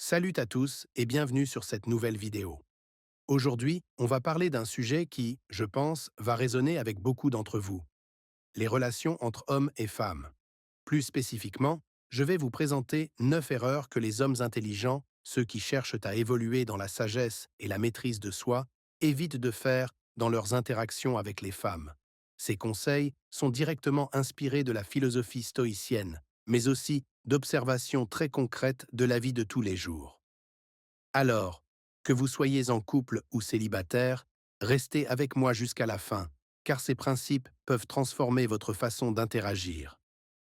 Salut à tous et bienvenue sur cette nouvelle vidéo. Aujourd'hui, on va parler d'un sujet qui, je pense, va résonner avec beaucoup d'entre vous, les relations entre hommes et femmes. Plus spécifiquement, je vais vous présenter 9 erreurs que les hommes intelligents, ceux qui cherchent à évoluer dans la sagesse et la maîtrise de soi, évitent de faire dans leurs interactions avec les femmes. Ces conseils sont directement inspirés de la philosophie stoïcienne, mais aussi d'observations très concrètes de la vie de tous les jours. Alors, que vous soyez en couple ou célibataire, restez avec moi jusqu'à la fin, car ces principes peuvent transformer votre façon d'interagir.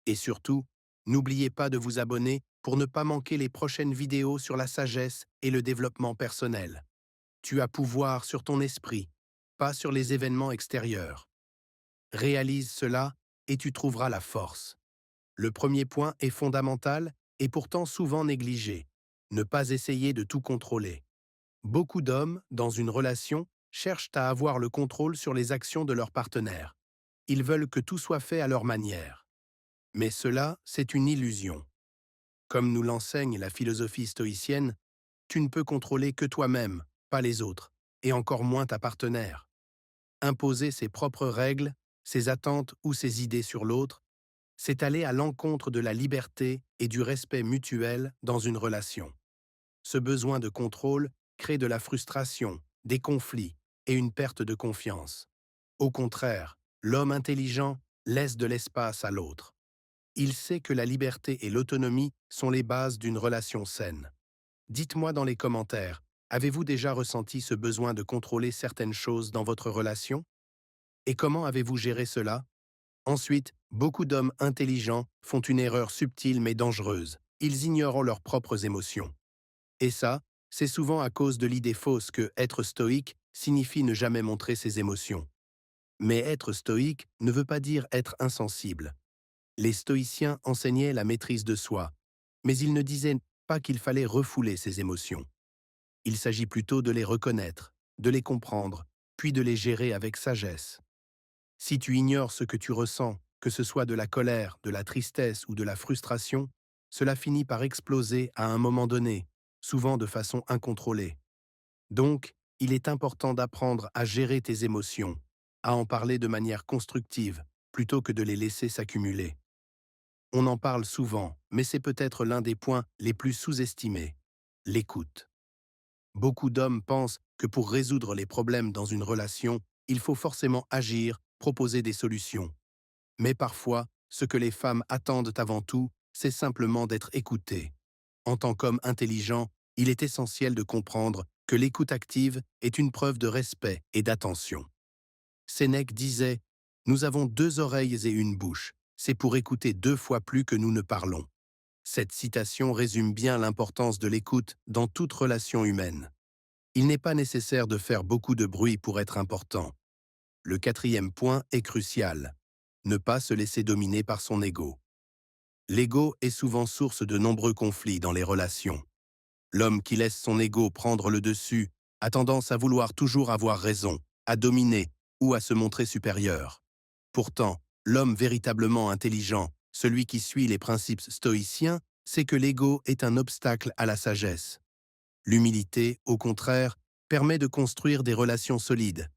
Et surtout, n'oubliez pas de vous abonner pour ne pas manquer les prochaines vidéos sur la sagesse et le développement personnel. Tu as pouvoir sur ton esprit, pas sur les événements extérieurs. Réalise cela et tu trouveras la force. Le premier point est fondamental et pourtant souvent négligé. Ne pas essayer de tout contrôler. Beaucoup d'hommes, dans une relation, cherchent à avoir le contrôle sur les actions de leur partenaire. Ils veulent que tout soit fait à leur manière. Mais cela, c'est une illusion. Comme nous l'enseigne la philosophie stoïcienne, tu ne peux contrôler que toi-même, pas les autres, et encore moins ta partenaire. Imposer ses propres règles, ses attentes ou ses idées sur l'autre, c'est aller à l'encontre de la liberté et du respect mutuel dans une relation. Ce besoin de contrôle crée de la frustration, des conflits et une perte de confiance. Au contraire, l'homme intelligent laisse de l'espace à l'autre. Il sait que la liberté et l'autonomie sont les bases d'une relation saine. Dites-moi dans les commentaires, avez-vous déjà ressenti ce besoin de contrôler certaines choses dans votre relation? Et comment avez-vous géré cela? Ensuite, beaucoup d'hommes intelligents font une erreur subtile mais dangereuse. Ils ignorent leurs propres émotions. Et ça, c'est souvent à cause de l'idée fausse que être stoïque signifie ne jamais montrer ses émotions. Mais être stoïque ne veut pas dire être insensible. Les stoïciens enseignaient la maîtrise de soi, mais ils ne disaient pas qu'il fallait refouler ses émotions. Il s'agit plutôt de les reconnaître, de les comprendre, puis de les gérer avec sagesse. Si tu ignores ce que tu ressens, que ce soit de la colère, de la tristesse ou de la frustration, cela finit par exploser à un moment donné, souvent de façon incontrôlée. Donc, il est important d'apprendre à gérer tes émotions, à en parler de manière constructive, plutôt que de les laisser s'accumuler. On en parle souvent, mais c'est peut-être l'un des points les plus sous-estimés, l'écoute. Beaucoup d'hommes pensent que pour résoudre les problèmes dans une relation, il faut forcément agir, proposer des solutions. Mais parfois, ce que les femmes attendent avant tout, c'est simplement d'être écoutées. En tant qu'homme intelligent, il est essentiel de comprendre que l'écoute active est une preuve de respect et d'attention. Sénèque disait « Nous avons deux oreilles et une bouche, c'est pour écouter 2 fois plus que nous ne parlons ». Cette citation résume bien l'importance de l'écoute dans toute relation humaine. Il n'est pas nécessaire de faire beaucoup de bruit pour être important. Le quatrième point est crucial. Ne pas se laisser dominer par son ego. L'ego est souvent source de nombreux conflits dans les relations. L'homme qui laisse son ego prendre le dessus a tendance à vouloir toujours avoir raison, à dominer ou à se montrer supérieur. Pourtant, l'homme véritablement intelligent, celui qui suit les principes stoïciens, sait que l'ego est un obstacle à la sagesse. L'humilité, au contraire, permet de construire des relations solides.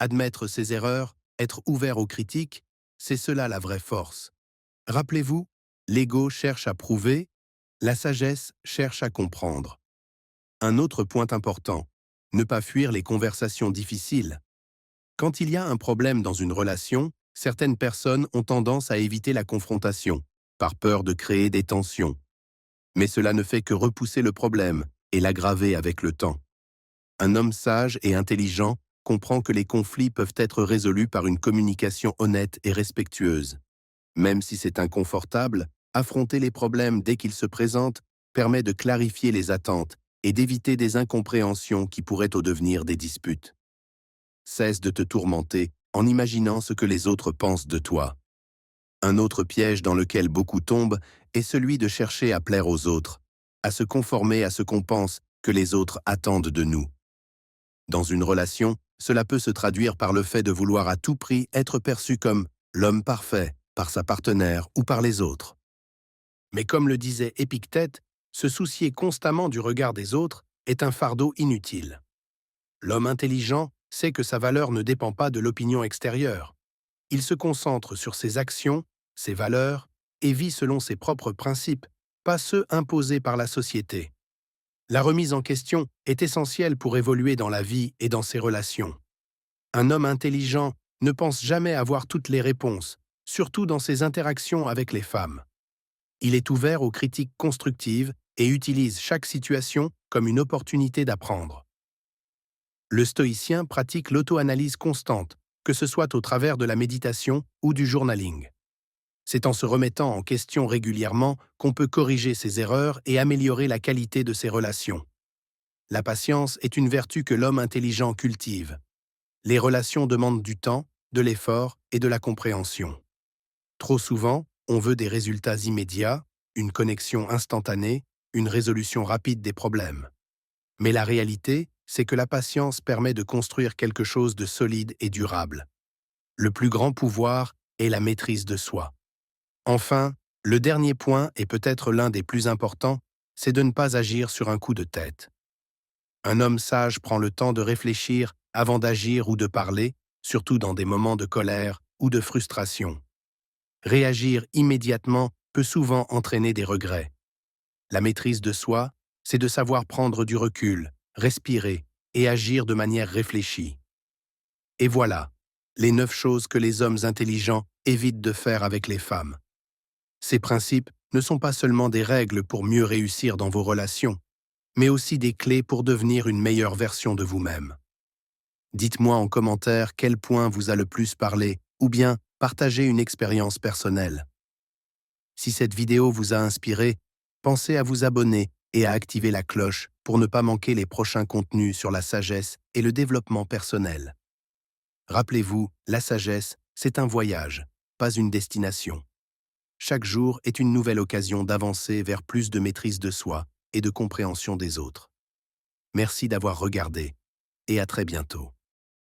Admettre ses erreurs, être ouvert aux critiques, c'est cela la vraie force. Rappelez-vous, l'ego cherche à prouver, la sagesse cherche à comprendre. Un autre point important, ne pas fuir les conversations difficiles. Quand il y a un problème dans une relation, certaines personnes ont tendance à éviter la confrontation, par peur de créer des tensions. Mais cela ne fait que repousser le problème et l'aggraver avec le temps. Un homme sage et intelligent comprend que les conflits peuvent être résolus par une communication honnête et respectueuse. Même si c'est inconfortable, affronter les problèmes dès qu'ils se présentent permet de clarifier les attentes et d'éviter des incompréhensions qui pourraient au devenir des disputes. Cesse de te tourmenter en imaginant ce que les autres pensent de toi. Un autre piège dans lequel beaucoup tombent est celui de chercher à plaire aux autres, à se conformer à ce qu'on pense que les autres attendent de nous. Dans une relation, cela peut se traduire par le fait de vouloir à tout prix être perçu comme l'homme parfait par sa partenaire ou par les autres. Mais comme le disait Épictète, Se soucier constamment du regard des autres est un fardeau inutile. L'homme intelligent sait que sa valeur ne dépend pas de l'opinion extérieure. Il se concentre sur ses actions, ses valeurs, et vit selon ses propres principes, pas ceux imposés par la société. La remise en question est essentielle pour évoluer dans la vie et dans ses relations. Un homme intelligent ne pense jamais avoir toutes les réponses, surtout dans ses interactions avec les femmes. Il est ouvert aux critiques constructives et utilise chaque situation comme une opportunité d'apprendre. Le stoïcien pratique l'auto-analyse constante, que ce soit au travers de la méditation ou du journaling. C'est en se remettant en question régulièrement qu'on peut corriger ses erreurs et améliorer la qualité de ses relations. La patience est une vertu que l'homme intelligent cultive. Les relations demandent du temps, de l'effort et de la compréhension. Trop souvent, on veut des résultats immédiats, une connexion instantanée, une résolution rapide des problèmes. Mais la réalité, c'est que la patience permet de construire quelque chose de solide et durable. Le plus grand pouvoir est la maîtrise de soi. Enfin, le dernier point, et peut-être l'un des plus importants, c'est de ne pas agir sur un coup de tête. Un homme sage prend le temps de réfléchir avant d'agir ou de parler, surtout dans des moments de colère ou de frustration. Réagir immédiatement peut souvent entraîner des regrets. La maîtrise de soi, c'est de savoir prendre du recul, respirer et agir de manière réfléchie. Et voilà, les 9 choses que les hommes intelligents évitent de faire avec les femmes. Ces principes ne sont pas seulement des règles pour mieux réussir dans vos relations, mais aussi des clés pour devenir une meilleure version de vous-même. Dites-moi en commentaire quel point vous a le plus parlé, ou bien partagez une expérience personnelle. Si cette vidéo vous a inspiré, pensez à vous abonner et à activer la cloche pour ne pas manquer les prochains contenus sur la sagesse et le développement personnel. Rappelez-vous, la sagesse, c'est un voyage, pas une destination. Chaque jour est une nouvelle occasion d'avancer vers plus de maîtrise de soi et de compréhension des autres. Merci d'avoir regardé et à très bientôt.